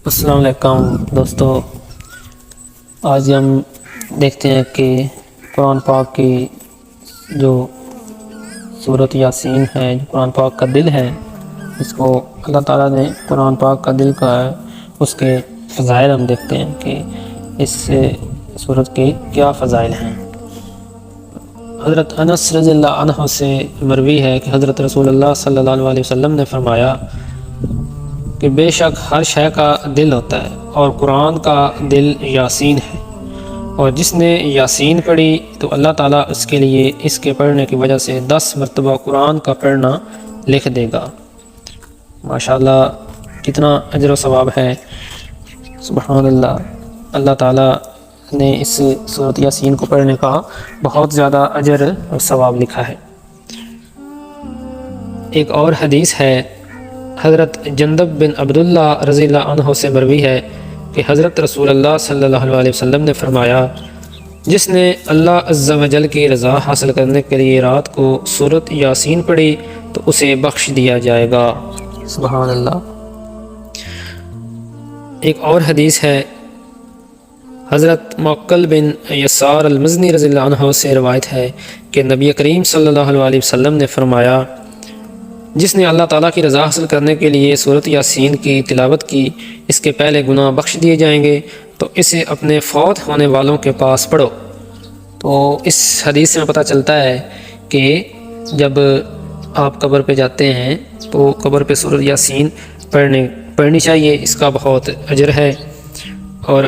السلام علیکم دوستو، آج ہم دیکھتے ہیں کہ قرآن پاک کی جو سورۃ یاسین ہے، جو قرآن پاک کا دل ہے، اس کو اللہ تعالیٰ نے قرآن پاک کا دل کہا ہے، اس کے فضائل ہم دیکھتے ہیں کہ اس سورۃ کے کیا فضائل ہیں۔ حضرت انس رضی اللہ عنہ سے مروی ہے کہ حضرت رسول اللہ صلی اللہ علیہ وسلم نے فرمایا کہ بے شک ہر شے کا دل ہوتا ہے اور قرآن کا دل یاسین ہے، اور جس نے یاسین پڑھی تو اللہ تعالیٰ اس کے لیے اس کے پڑھنے کی وجہ سے 10 مرتبہ قرآن کا پڑھنا لکھ دے گا۔ ماشاءاللہ کتنا اجر و ثواب ہے، سبحان اللہ۔ اللہ تعالیٰ نے اس سورۃ یاسین کو پڑھنے کا بہت زیادہ اجر اور ثواب لکھا ہے۔ ایک اور حدیث ہے، حضرت جندب بن عبداللہ رضی اللہ عنہ سے مروی ہے کہ حضرت رسول اللہ صلی اللہ علیہ وسلم نے فرمایا، جس نے اللہ عز و جل کی رضا حاصل کرنے کے لیے رات کو سورۃ یاسین پڑھی تو اسے بخش دیا جائے گا۔ سبحان اللہ۔ ایک اور حدیث ہے، حضرت معقل بن یسار المزنی رضی اللہ عنہ سے روایت ہے کہ نبی کریم صلی اللہ علیہ وسلم نے فرمایا، جس نے اللہ تعالیٰ کی رضا حاصل کرنے کے لیے سورۃ یاسین کی تلاوت کی، اس کے پہلے گناہ بخش دیے جائیں گے، تو اسے اپنے فوت ہونے والوں کے پاس پڑھو۔ تو اس حدیث سے پتہ چلتا ہے کہ جب آپ قبر پہ جاتے ہیں تو قبر پہ سورۃ یاسین پڑھنی چاہیے، اس کا بہت اجر ہے۔ اور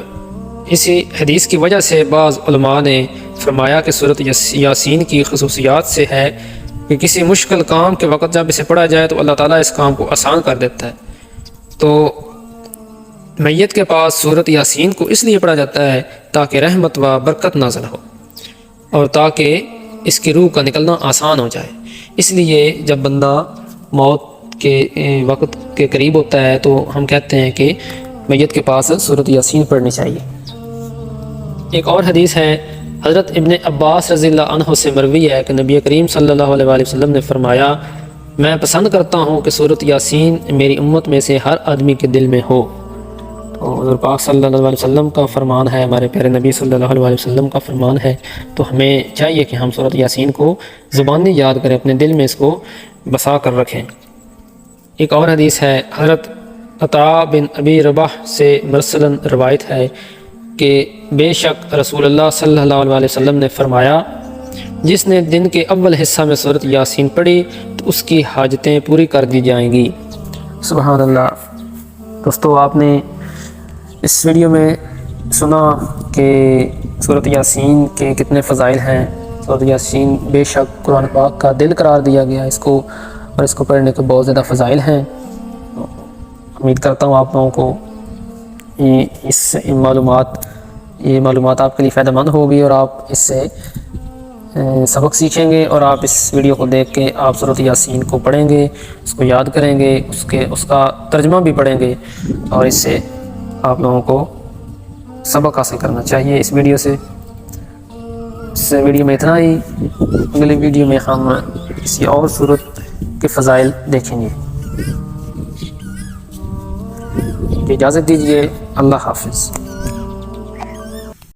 اسی حدیث کی وجہ سے بعض علماء نے فرمایا کہ سورۃ یاسین کی خصوصیات سے ہے کہ کسی مشکل کام کے وقت جب اسے پڑھا جائے تو اللہ تعالیٰ اس کام کو آسان کر دیتا ہے۔ تو میت کے پاس سورۃ یاسین کو اس لیے پڑھا جاتا ہے تاکہ رحمت و برکت نازل ہو اور تاکہ اس کی روح کا نکلنا آسان ہو جائے۔ اس لیے جب بندہ موت کے وقت کے قریب ہوتا ہے تو ہم کہتے ہیں کہ میت کے پاس سورۃ یاسین پڑھنی چاہیے۔ ایک اور حدیث ہے، حضرت ابن عباس رضی اللہ عنہ سے مروی ہے کہ نبی کریم صلی اللہ علیہ وسلم نے فرمایا، میں پسند کرتا ہوں کہ سورۃ یاسین میری امت میں سے ہر آدمی کے دل میں ہو۔ تو حضور پاک صلی اللہ علیہ وسلم کا فرمان ہے، ہمارے پیارے نبی صلی اللہ علیہ وسلم کا فرمان ہے، تو ہمیں چاہیے کہ ہم سورۃ یاسین کو زبانی یاد کریں، اپنے دل میں اس کو بسا کر رکھیں۔ ایک اور حدیث ہے، حضرت عطاء بن ابی رباح سے مرسلاً روایت ہے کہ بے شک رسول اللہ صلی اللہ علیہ وسلم نے فرمایا، جس نے دن کے اول حصہ میں سورۃ یاسین پڑھی تو اس کی حاجتیں پوری کر دی جائیں گی۔ سبحان اللہ۔ دوستو، آپ نے اس ویڈیو میں سنا کہ سورۃ یاسین کے کتنے فضائل ہیں۔ سورۃ یاسین بے شک قرآن پاک کا دل قرار دیا گیا اس کو، اور اس کو پڑھنے کے بہت زیادہ فضائل ہیں۔ امید کرتا ہوں آپ لوگوں کو یہ معلومات آپ کے لیے فائدہ مند ہوگی اور آپ اس سے سبق سیکھیں گے، اور آپ اس ویڈیو کو دیکھ کے آپ سورۃ یاسین کو پڑھیں گے، اس کو یاد کریں گے، اس کا ترجمہ بھی پڑھیں گے، اور اس سے آپ لوگوں کو سبق حاصل کرنا چاہیے اس ویڈیو سے۔ اس ویڈیو میں اتنا ہی، اگلی ویڈیو میں ہم کسی اور سورۃ کے فضائل دیکھیں گے۔ اجازت دیجیے، اللہ حافظ۔